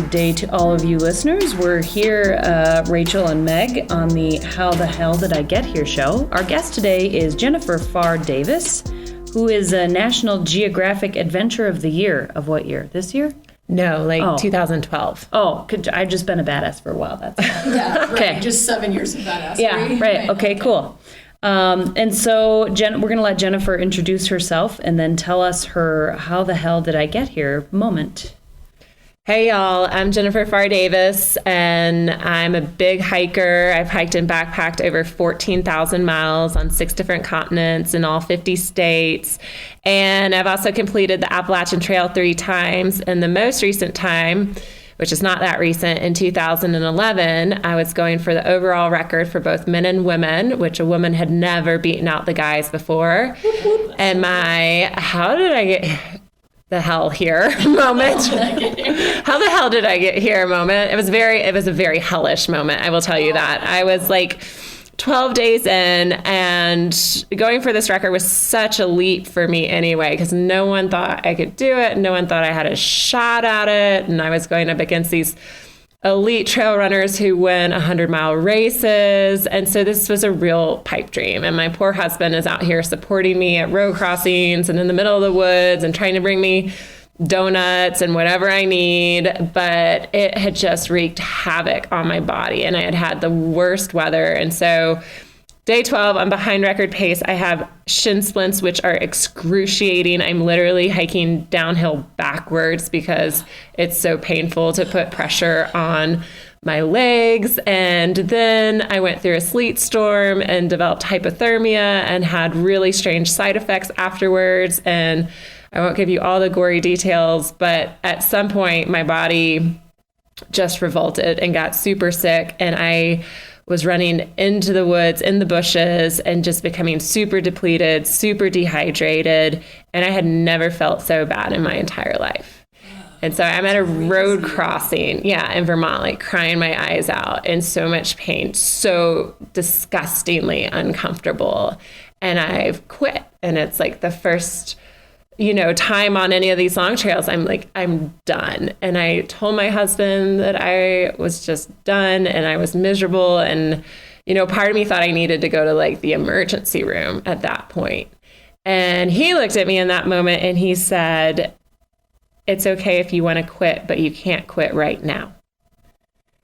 good day to all of you listeners. We're here, Rachel and Meg, on the How the Hell Did I Get Here show. Our guest today is Jennifer Pharr Davis, who is a National Geographic Adventurer of the Year. Of what year? This year? No, 2012. Oh, I've just been a badass for a while. That's all. Yeah, right. Okay. Just 7 years of badass. Yeah, right. Okay, cool. And so we're going to let Jennifer introduce herself and then tell us her how the hell did I get here moment. Hey, y'all. I'm Jennifer Pharr Davis, and I'm a big hiker. I've hiked and backpacked over 14,000 miles on 6 different continents in all 50 states. And I've also completed the Appalachian Trail 3 times. And the most recent time, which is not that recent, in 2011, I was going for the overall record for both men and women, which a woman had never beaten out the guys before. And my, how did I get the hell here moment? How the hell did I get here moment? It was a very hellish moment, I will tell you that. I was like 12 days in, and going for this record was such a leap for me anyway, because no one thought I could do it. No one thought I had a shot at it. And I was going up against these elite trail runners who win 100-mile races. And so this was a real pipe dream. And my poor husband is out here supporting me at road crossings and in the middle of the woods and trying to bring me donuts and whatever I need. But it had just wreaked havoc on my body, and I had had the worst weather. And so day 12, I'm behind record pace. I have shin splints, which are excruciating. I'm literally hiking downhill backwards because it's so painful to put pressure on my legs. And then I went through a sleet storm and developed hypothermia and had really strange side effects afterwards. And I won't give you all the gory details, but at some point my body just revolted and got super sick, and I was running into the woods, in the bushes, and just becoming super depleted, super dehydrated. And I had never felt so bad in my entire life. And so I'm at a road crossing, in Vermont, like crying my eyes out, in so much pain, so disgustingly uncomfortable. And I've quit. And it's like the first time on any of these long trails, I'm done. And I told my husband that I was just done and I was miserable. And, part of me thought I needed to go to like the emergency room at that point. And he looked at me in that moment and he said, "It's okay if you want to quit, but you can't quit right now."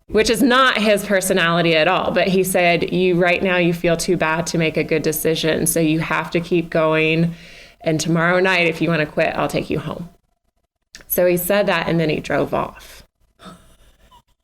Which is not his personality at all. But he said, right now you feel too bad to make a good decision. So you have to keep going. And tomorrow night, if you want to quit, I'll take you home. So he said that, and then he drove off.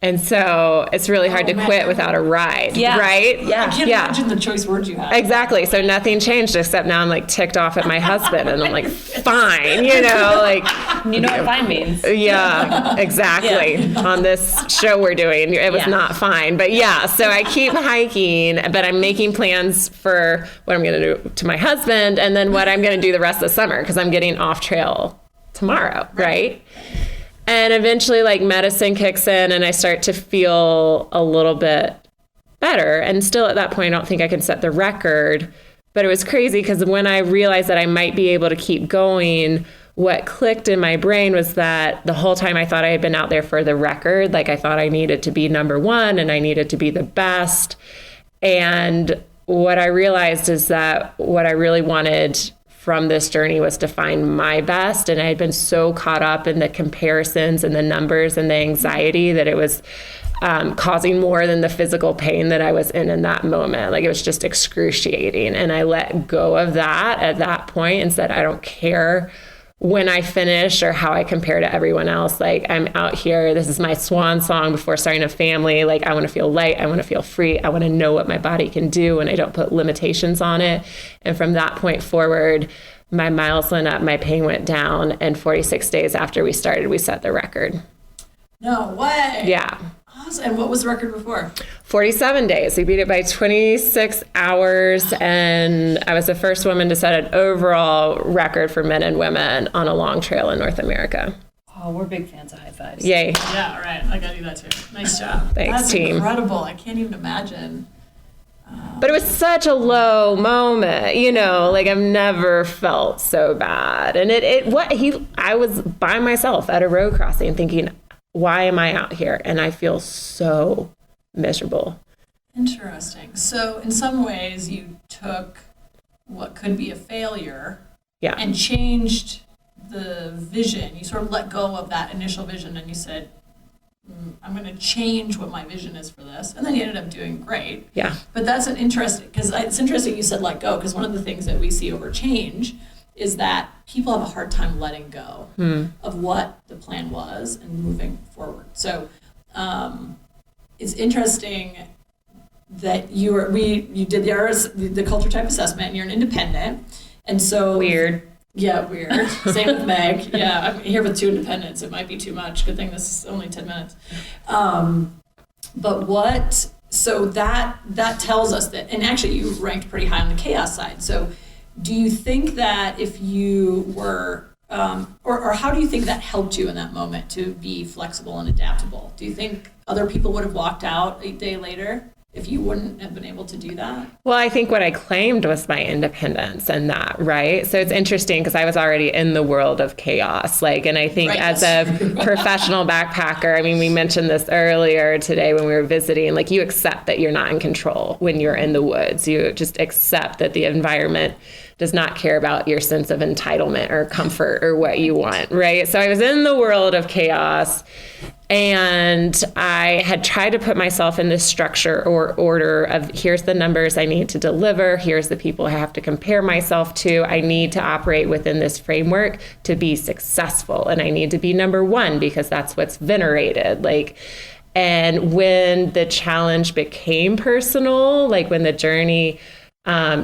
And so it's really hard to quit without a ride, right? Yeah. I can't imagine the choice words you had. Exactly. So nothing changed, except now I'm like ticked off at my husband, and I'm like, fine, like. What fine means. Yeah, exactly. Yeah. On this show we're doing, it was not fine. But so I keep hiking, but I'm making plans for what I'm going to do to my husband, and then what I'm going to do the rest of the summer, because I'm getting off trail tomorrow, right? And eventually, medicine kicks in, and I start to feel a little bit better. And still at that point, I don't think I can set the record. But it was crazy, because when I realized that I might be able to keep going, what clicked in my brain was that the whole time I thought I had been out there for the record. I thought I needed to be number one, and I needed to be the best. And what I realized is that what I really wanted from this journey was to find my best. And I had been so caught up in the comparisons and the numbers and the anxiety that it was causing more than the physical pain that I was in that moment. It was just excruciating. And I let go of that at that point and said, I don't care when I finish or how I compare to everyone else. I'm out here. This is my swan song before starting a family. I want to feel light. I want to feel free. I want to know what my body can do, and I don't put limitations on it. And from that point forward, my miles went up, my pain went down, and 46 days after we started, we set the record. No way. Yeah. Awesome. And what was the record before? 47 days. We beat it by 26 hours, and I was the first woman to set an overall record for men and women on a long trail in North America. Oh, we're big fans of high fives. Yay. Yeah, right. I gotta do that too. Nice job. Thanks, That's team. Incredible. I can't even imagine. But it was such a low moment, I've never felt so bad. And I was by myself at a road crossing thinking, why am I out here? And I feel so miserable. Interesting. So in some ways you took what could be a failure and changed the vision. You sort of let go of that initial vision and you said, I'm going to change what my vision is for this. And then you ended up doing great. Yeah. But that's it's interesting you said let go, because one of the things that we see over change is that people have a hard time letting go of what the plan was and moving forward. So it's interesting that you did the culture type assessment and you're an independent. And so Weird. Yeah, weird. Same with Meg. Yeah, I'm here with 2 independents. It might be too much. Good thing this is only 10 minutes. So that tells us that, and actually you ranked pretty high on the chaos side. So do you think that if you were, or how do you think that helped you in that moment to be flexible and adaptable? Do you think other people would have walked out a day later if you wouldn't have been able to do that? Well, I think what I claimed was my independence and that, right? So it's interesting because I was already in the world of chaos. And I think as a professional backpacker, I mean, we mentioned this earlier today when we were visiting, you accept that you're not in control when you're in the woods. You just accept that the environment does not care about your sense of entitlement or comfort or what you want, right? So I was in the world of chaos. And I had tried to put myself in this structure or order of here's the numbers I need to deliver. Here's the people I have to compare myself to. I need to operate within this framework to be successful. And I need to be number one because that's what's venerated. And when the challenge became personal, when the journey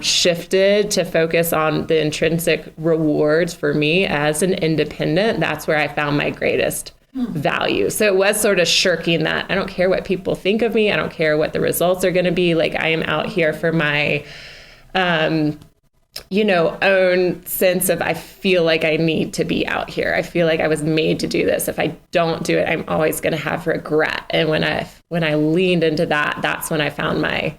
shifted to focus on the intrinsic rewards for me as an independent, that's where I found my greatest value. So it was sort of shirking that. I don't care what people think of me. I don't care what the results are going to be. I am out here for my, own sense of, I feel like I need to be out here. I feel like I was made to do this. If I don't do it, I'm always going to have regret. And when I leaned into that, that's when I found my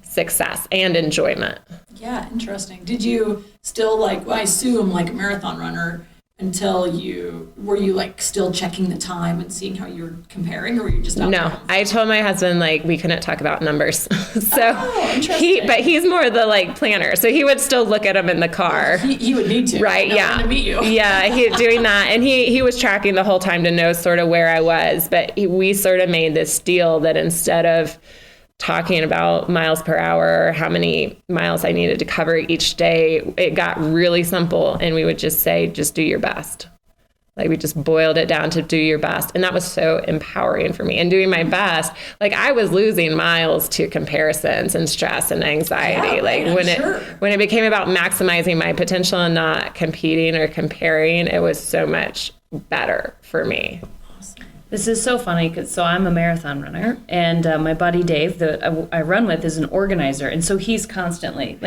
success and enjoyment. Yeah. Interesting. Did you still I assume a marathon runner, until were you still checking the time and seeing how you were comparing, or were you just out No, there? I told my husband we couldn't talk about numbers. Interesting. But he's more the planner, so he would still look at them in the car. He would need to, right? Yeah, to meet you. Yeah, he doing that, and he was tracking the whole time to know sort of where I was. But we sort of made this deal that instead of talking about miles per hour, how many miles I needed to cover each day, it got really simple. And we would just say, just do your best. We just boiled it down to do your best. And that was so empowering for me. And doing my best, I was losing miles to comparisons and stress and anxiety. When it became about maximizing my potential and not competing or comparing, it was so much better for me. This is so funny because I'm a marathon runner, and my buddy Dave, that I run with, is an organizer, and so he's constantly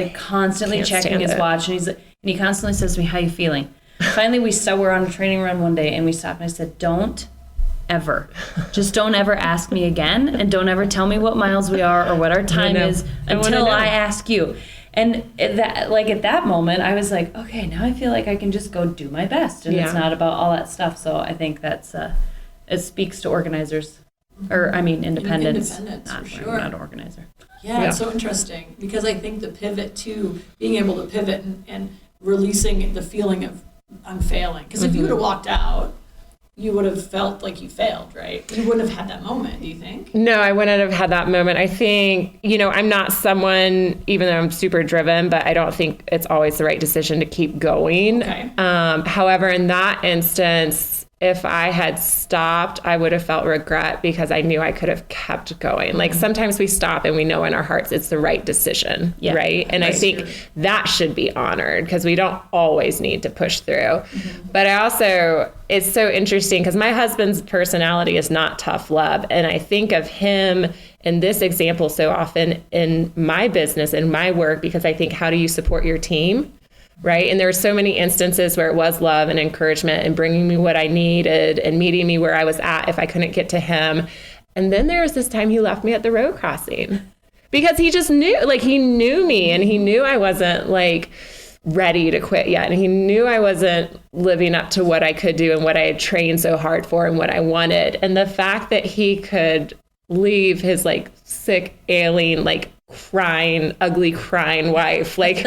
checking his watch, and he constantly says to me, "How you feeling?" Finally, we're on a training run one day, and we stopped, and I said, "Don't ever ask me again, and don't ever tell me what miles we are or what our time is until I ask you." And at that moment, I was like, "Okay, now I feel like I can just go do my best, and it's not about all that stuff." So I think that's. It speaks to organizers, or independents. Independents, not, for sure. Not organizer. Yeah, it's so interesting because I think the pivot to being able to pivot and releasing the feeling of I'm failing. Because if you would have walked out, you would have felt like you failed, right? You wouldn't have had that moment, do you think? No, I wouldn't have had that moment. I think, I'm not someone, even though I'm super driven, but I don't think it's always the right decision to keep going. Okay. However, in that instance, if I had stopped, I would have felt regret because I knew I could have kept going. Sometimes we stop and we know in our hearts it's the right decision, right? And I think that should be honored because we don't always need to push through. But it's so interesting because my husband's personality is not tough love. And I think of him in this example so often in my business and my work because I think, how do you support your team? Right. And there were so many instances where it was love and encouragement and bringing me what I needed and meeting me where I was at if I couldn't get to him. And then there was this time he left me at the road crossing because he just knew, he knew me and he knew I wasn't ready to quit yet. And he knew I wasn't living up to what I could do and what I had trained so hard for and what I wanted. And the fact that he could leave his like sick, ailing, like crying, ugly crying wife, like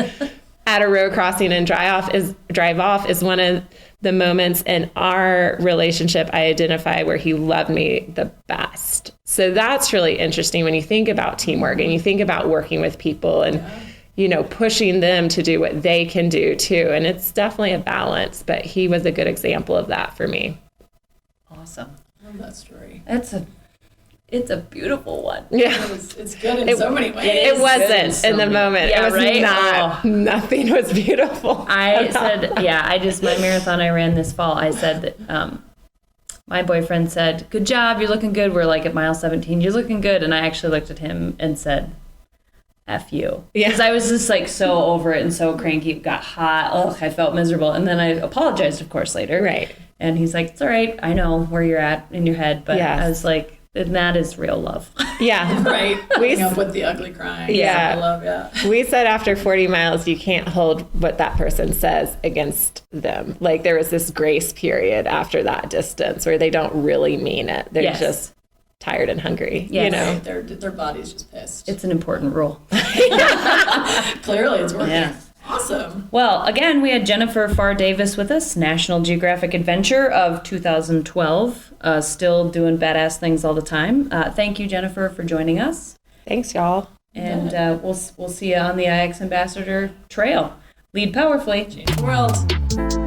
at a road crossing and drive off is one of the moments in our relationship I identify where he loved me the best. So that's really interesting when you think about teamwork and you think about working with people and, you know, pushing them to do what they can do too. And it's definitely a balance, but he was a good example of that for me. Awesome. I love that story. It's a beautiful one. Yeah. It's good in so many ways. It wasn't in the moment. Yeah, it was right? not. Nothing was beautiful. I said, my marathon I ran this fall, I said that my boyfriend said, good job, you're looking good. We're like at mile 17, you're looking good. And I actually looked at him and said, F you. Because I was just like so over it and so cranky. It got hot. Ugh, I felt miserable. And then I apologized, of course, later. Right. And he's like, it's all right. I know where you're at in your head. But Yes. I was like, and that is real love. Yeah. Right. Putting up with the ugly crying. Yeah. I love, yeah. We said after 40 miles, you can't hold what that person says against them. Like there was this grace period after that distance where they don't really mean it. They're Yes. just tired and hungry, Yes. you know? Right. Their body's just pissed. It's an important rule. Clearly it's working. Yeah. Awesome. Well, again, we had Jennifer Pharr Davis with us, National Geographic Adventurer of 2012, still doing badass things all the time. Thank you, Jennifer, for joining us. Thanks, y'all. And we'll see you on the IX Ambassador Trail. Lead powerfully. Change the world.